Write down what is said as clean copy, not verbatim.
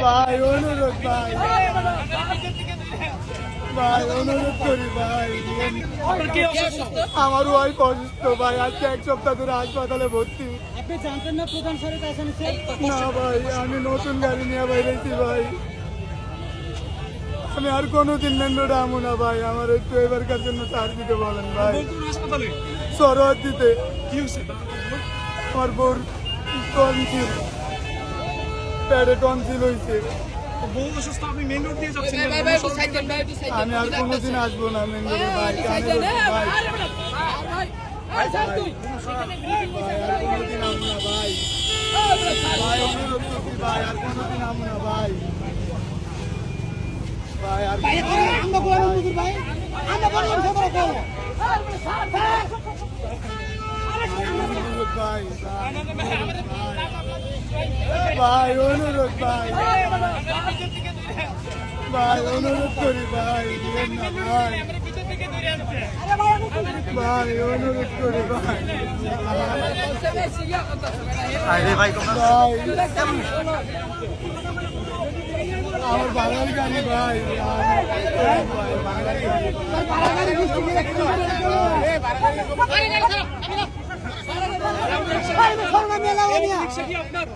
ভাই অনুরোধ ভাই ভাই অনুরোধ করি ভাই আমার ওয়াইফ অসুস্থ ভাই আজকে এক সপ্তাহ ধরে হাসপাতালে ভর্তি। আপনি জানতেন না প্রধান সড়কে আছেন? না ভাই আমি নতুন গাড়ি নিয়ে বাইরেছি ভাই, আমি আর কোনোদিন মেন রোডে আমু না ভাই, আমার একটু এবারকার জন্য ছাড় দিতে বলেন ভাই। সরোয়ার দিতে আমার বোর টনসিল প্যাডে টনসিল হয়েছে, আমি আর কোনোদিন আসবো না মেন রোডে ভাই। কোনোদিন আমু না ভাই, ভাই অনুরোধ করছি ভাই আর কোনোদিন আমু না ভাই, ভাই আর ভাই অনুরোধ ভাই ভাই অনুরোধ করি ভাই দিলেন না ভাই, ভাই অনুরোধ করি ভাই ভাই আমার বাঙালি গাড়ি ভাই আপনার